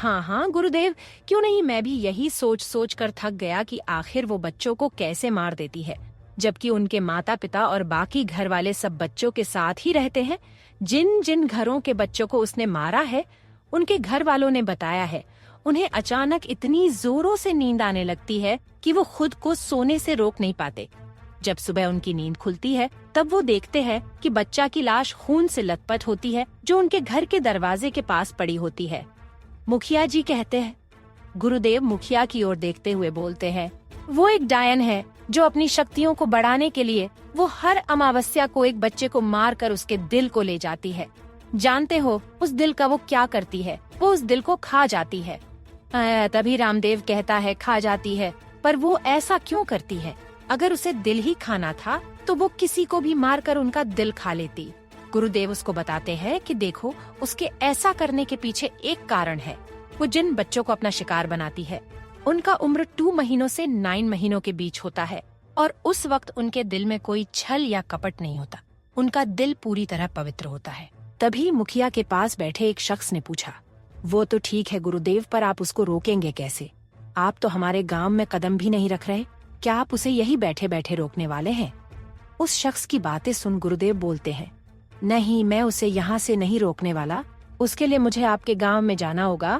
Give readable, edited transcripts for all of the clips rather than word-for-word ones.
हाँ हाँ गुरुदेव, क्यों नहीं। मैं भी यही सोच सोच कर थक गया कि आखिर वो बच्चों को कैसे मार देती है, जबकि उनके माता पिता और बाकी घर वाले सब बच्चों के साथ ही रहते हैं। जिन जिन घरों के बच्चों को उसने मारा है, उनके घर वालों ने बताया है, उन्हें अचानक इतनी जोरों से नींद आने लगती है कि वो खुद को सोने से रोक नहीं पाते। जब सुबह उनकी नींद खुलती है, तब वो देखते हैं कि बच्चा की लाश खून से लथपथ होती है, जो उनके घर के दरवाजे के पास पड़ी होती है। मुखिया जी कहते हैं। गुरुदेव मुखिया की ओर देखते हुए बोलते हैं, वो एक डायन है जो अपनी शक्तियों को बढ़ाने के लिए वो हर अमावस्या को एक बच्चे को मार कर उसके दिल को ले जाती है। जानते हो उस दिल का वो क्या करती है? वो उस दिल को खा जाती है। तभी रामदेव कहता है, खा जाती है, पर वो ऐसा क्यों करती है? अगर उसे दिल ही खाना था तो वो किसी को भी मार कर उनका दिल खा लेती। गुरुदेव उसको बताते हैं कि देखो, उसके ऐसा करने के पीछे एक कारण है। वो जिन बच्चों को अपना शिकार बनाती है, उनका उम्र 2 महीनों से 9 महीनों के बीच होता है, और उस वक्त उनके दिल में कोई छल या कपट नहीं होता। उनका दिल पूरी तरह पवित्र होता है। तभी मुखिया के पास बैठे एक शख्स ने पूछा, वो तो ठीक है गुरुदेव, पर आप उसको रोकेंगे कैसे? आप तो हमारे गांव में कदम भी नहीं रख रहे, क्या आप उसे यही बैठे बैठे रोकने वाले हैं? उस शख्स की बातें सुन गुरुदेव बोलते हैं, नहीं, मैं उसे यहाँ से नहीं रोकने वाला, उसके लिए मुझे आपके गांव में जाना होगा।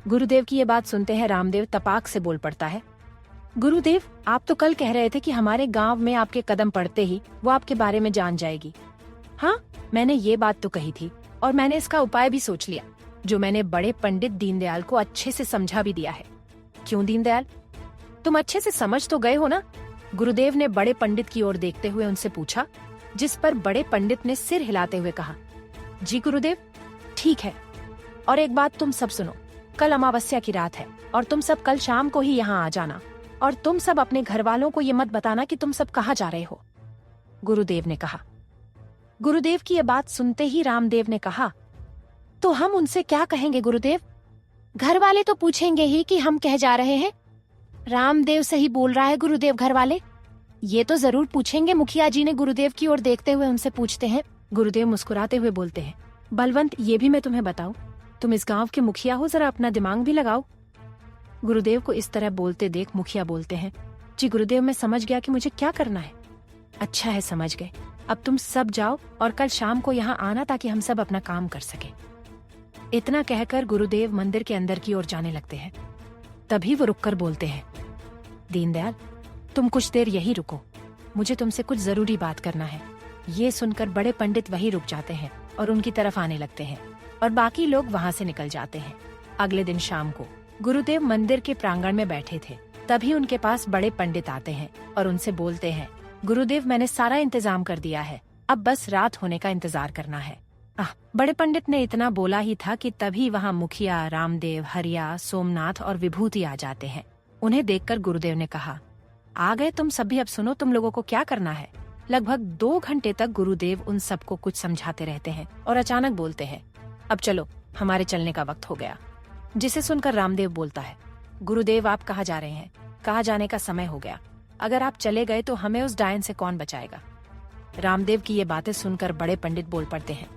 गुरुदेव की ये बात सुनते हैं रामदेव तपाक से बोल पड़ता है, गुरुदेव आप तो कल कह रहे थे कि हमारे गांव में आपके कदम पड़ते ही वो आपके बारे में जान जाएगी। हाँ, मैंने ये बात तो कही थी, और मैंने इसका उपाय भी सोच लिया, जो मैंने बड़े पंडित दीनदयाल को अच्छे से समझा भी दिया है। क्यों दीनदयाल, तुम अच्छे से समझ तो गए हो ना? गुरुदेव ने बड़े पंडित की ओर देखते हुए उनसे पूछा, जिस पर बड़े पंडित ने सिर हिलाते हुए कहा, जी गुरुदेव, ठीक है। और एक बात तुम सब सुनो, कल अमावस्या की रात है और तुम सब कल शाम को ही यहाँ आ जाना, और तुम सब अपने घर वालों को ये मत बताना कि तुम सब कहाँ जा रहे हो, गुरुदेव ने कहा। गुरुदेव की ये बात सुनते ही रामदेव ने कहा, तो हम उनसे क्या कहेंगे गुरुदेव? घर वाले तो पूछेंगे ही कि हम कह जा रहे हैं। रामदेव सही बोल रहा है गुरुदेव, घर वाले ये तो जरूर पूछेंगे। मुखिया जी ने गुरुदेव की ओर देखते हुए उनसे पूछते हैं। गुरुदेव मुस्कुराते हुए बोलते हैं, बलवंत ये भी मैं तुम्हें बताऊं, तुम इस गांव के मुखिया हो, जरा अपना दिमाग भी लगाओ। गुरुदेव को इस तरह बोलते देख मुखिया बोलते हैं, जी गुरुदेव, मैं समझ गया कि मुझे क्या करना है। अच्छा है, समझ गए। अब तुम सब जाओ और कल शाम को यहाँ आना, ताकि हम सब अपना काम कर सके। इतना कहकर गुरुदेव मंदिर के अंदर की ओर जाने लगते हैं। तभी वो रुककर बोलते हैं, दीनदयाल तुम कुछ देर यही रुको, मुझे तुमसे कुछ जरूरी बात करना है। ये सुनकर बड़े पंडित वहीं रुक जाते हैं और उनकी तरफ आने लगते हैं, और बाकी लोग वहाँ से निकल जाते हैं। अगले दिन शाम को गुरुदेव मंदिर के प्रांगण में बैठे थे। तभी उनके पास बड़े पंडित आते हैं और उनसे बोलते हैं, गुरुदेव मैंने सारा इंतजाम कर दिया है, अब बस रात होने का इंतजार करना है। बड़े पंडित ने इतना बोला ही था कि तभी वहाँ मुखिया, रामदेव, हरिया, सोमनाथ और विभूति आ जाते हैं। उन्हें देखकर गुरुदेव ने कहा, आ गए तुम सभी, अब सुनो तुम लोगों को क्या करना है। लगभग 2 घंटे तक गुरुदेव उन सबको कुछ समझाते रहते हैं और अचानक बोलते हैं, अब चलो, हमारे चलने का वक्त हो गया। जिसे सुनकर रामदेव बोलता है, गुरुदेव आप कहाँ जा रहे हैं? कहाँ जाने का समय हो गया, अगर आप चले गए तो हमें उस डायन से कौन बचाएगा? रामदेव की ये बातें सुनकर बड़े पंडित बोल पड़ते हैं,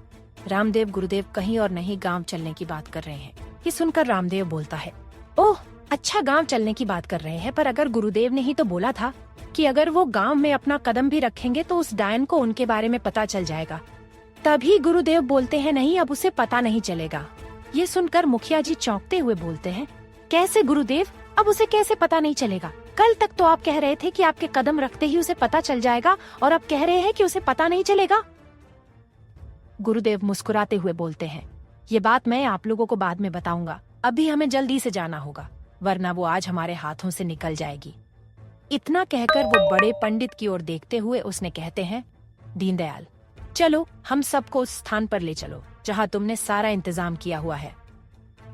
रामदेव गुरुदेव कहीं और नहीं गांव चलने की बात कर रहे हैं। ये सुनकर रामदेव बोलता है, ओह अच्छा, गांव चलने की बात कर रहे हैं, पर अगर गुरुदेव ने ही तो बोला था कि अगर वो गांव में अपना कदम भी रखेंगे तो उस डायन को उनके बारे में पता चल जाएगा। तभी गुरुदेव बोलते हैं, नहीं, अब उसे पता नहीं चलेगा। ये सुनकर मुखिया जी चौंकते हुए बोलते हैं, कैसे गुरुदेव, अब उसे कैसे पता नहीं चलेगा? कल तक तो आप कह रहे थे कि आपके कदम रखते ही उसे पता चल जाएगा, और अब कह रहे हैं कि उसे पता नहीं चलेगा। गुरुदेव मुस्कुराते हुए बोलते हैं, ये बात मैं आप लोगों को बाद में बताऊंगा, अभी हमें जल्दी से जाना होगा, वरना वो आज हमारे हाथों से निकल जाएगी। इतना कहकर वो बड़े पंडित की ओर देखते हुए उसने कहते हैं, दीनदयाल चलो, हम सबको उस स्थान पर ले चलो जहाँ तुमने सारा इंतजाम किया हुआ है।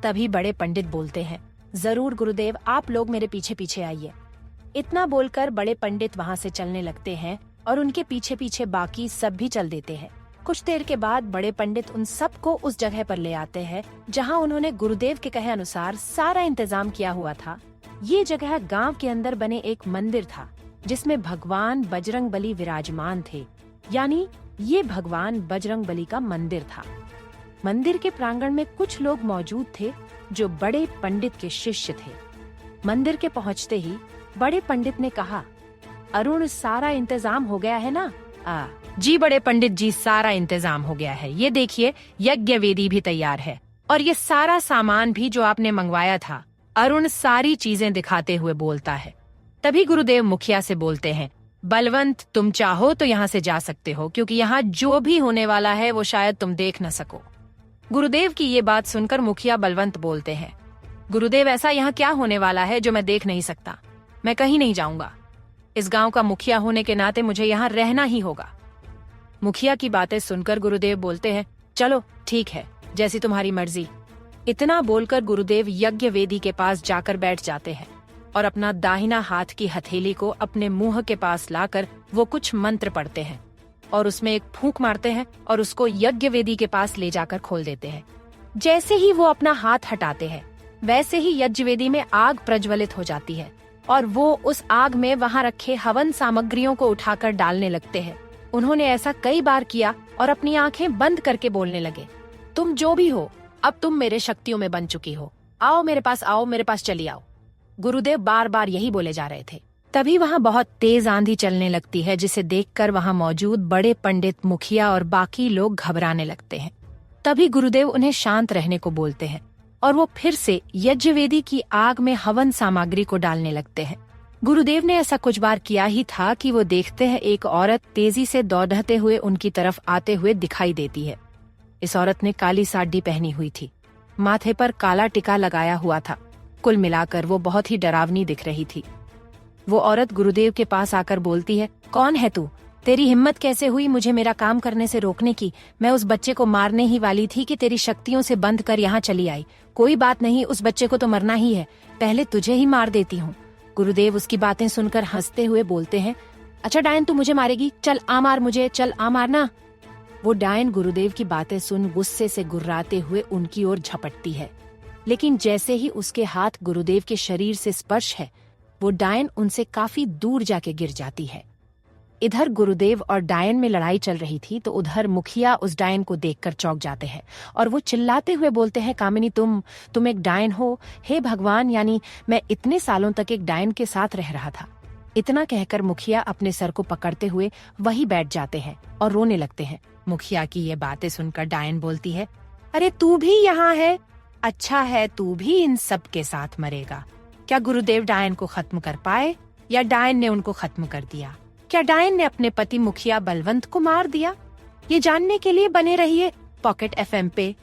तभी बड़े पंडित बोलते हैं, जरूर गुरुदेव, आप लोग मेरे पीछे पीछे आइए। इतना बोलकर बड़े पंडित वहाँ से चलने लगते हैं और उनके पीछे पीछे बाकी सब भी चल देते हैं। कुछ देर के बाद बड़े पंडित उन सबको उस जगह पर ले आते हैं जहाँ उन्होंने गुरुदेव के कहे अनुसार सारा इंतजाम किया हुआ था। ये जगह गांव के अंदर बने एक मंदिर था, जिसमें भगवान बजरंगबली विराजमान थे, यानी ये भगवान बजरंगबली का मंदिर था। मंदिर के प्रांगण में कुछ लोग मौजूद थे जो बड़े पंडित के शिष्य थे। मंदिर के पहुंचते ही बड़े पंडित ने कहा, अरुण, सारा इंतजाम हो गया है ना? जी बड़े पंडित जी, सारा इंतजाम हो गया है। ये देखिए, यज्ञ वेदी भी तैयार है और ये सारा सामान भी जो आपने मंगवाया था। अरुण सारी चीजें दिखाते हुए बोलता है। तभी गुरुदेव मुखिया से बोलते हैं, बलवंत, तुम चाहो तो यहाँ से जा सकते हो, क्योंकि यहाँ जो भी होने वाला है वो शायद तुम देख न सको। गुरुदेव की ये बात सुनकर मुखिया बलवंत बोलते हैं, गुरुदेव, ऐसा यहाँ क्या होने वाला है जो मैं देख नहीं सकता? मैं कहीं नहीं जाऊंगा। इस गांव का मुखिया होने के नाते मुझे यहाँ रहना ही होगा। मुखिया की बातें सुनकर गुरुदेव बोलते हैं, चलो ठीक है, जैसी तुम्हारी मर्जी। इतना बोलकर गुरुदेव यज्ञ वेदी के पास जाकर बैठ जाते हैं और अपना दाहिना हाथ की हथेली को अपने मुंह के पास लाकर वो कुछ मंत्र पढ़ते हैं और उसमें एक फूंक मारते हैं और उसको यज्ञ वेदी के पास ले जाकर खोल देते हैं। जैसे ही वो अपना हाथ हटाते हैं, वैसे ही यज्ञ वेदी में आग प्रज्वलित हो जाती है और वो उस आग में वहाँ रखे हवन सामग्रियों को उठाकर डालने लगते हैं। उन्होंने ऐसा कई बार किया और अपनी आंखें बंद करके बोलने लगे, तुम जो भी हो, अब तुम मेरे शक्तियों में बन चुकी हो। आओ मेरे पास, आओ मेरे पास, चली आओ। गुरुदेव बार बार यही बोले जा रहे थे। तभी वहाँ बहुत तेज आंधी चलने लगती है, जिसे देखकर वहाँ मौजूद बड़े पंडित, मुखिया और बाकी लोग घबराने लगते हैं। तभी गुरुदेव उन्हें शांत रहने को बोलते हैं और वो फिर से यज्ञवेदी की आग में हवन सामग्री को डालने लगते हैं। गुरुदेव ने ऐसा कुछ बार किया ही था कि वो देखते हैं एक औरत तेजी से दौड़ते हुए उनकी तरफ आते हुए दिखाई देती है। इस औरत ने काली साड़ी पहनी हुई थी, माथे पर काला टिका लगाया हुआ था। कुल मिलाकर वो बहुत ही डरावनी दिख रही थी। वो औरत गुरुदेव के पास आकर बोलती है, कौन है तू? तेरी हिम्मत कैसे हुई मुझे मेरा काम करने से रोकने की? मैं उस बच्चे को मारने ही वाली थी कि तेरी शक्तियों से बंध कर यहाँ चली आई। कोई बात नहीं, उस बच्चे को तो मरना ही है, पहले तुझे ही मार देती हूँ। गुरुदेव उसकी बातें सुनकर हंसते हुए बोलते हैं, अच्छा डायन, तू मुझे मारेगी? चल आ मार मुझे, चल आ मारना। वो डायन गुरुदेव की बातें सुन गुस्से से गुर्राते हुए उनकी ओर झपटती है, लेकिन जैसे ही उसके हाथ गुरुदेव के शरीर से स्पर्श है, वो डायन उनसे काफी दूर जाके गिर जाती है। इधर गुरुदेव और डायन में लड़ाई चल रही थी तो उधर मुखिया उस डायन को देखकर चौंक जाते हैं और वो चिल्लाते हुए बोलते हैं, कामिनी, तुम एक डायन हो? हे भगवान, यानी मैं इतने सालों तक एक डायन के साथ रह रहा था। इतना कहकर मुखिया अपने सर को पकड़ते हुए वहीं बैठ जाते हैं और रोने लगते हैं। मुखिया की ये बातें सुनकर डायन बोलती है, अरे तू भी यहाँ है? अच्छा है, तू भी इन सब के साथ मरेगा। क्या गुरुदेव डायन को खत्म कर पाए या डायन ने उनको खत्म कर दिया? क्या डायन ने अपने पति मुखिया बलवंत को मार दिया? ये जानने के लिए बने रहिए पॉकेट FM पे।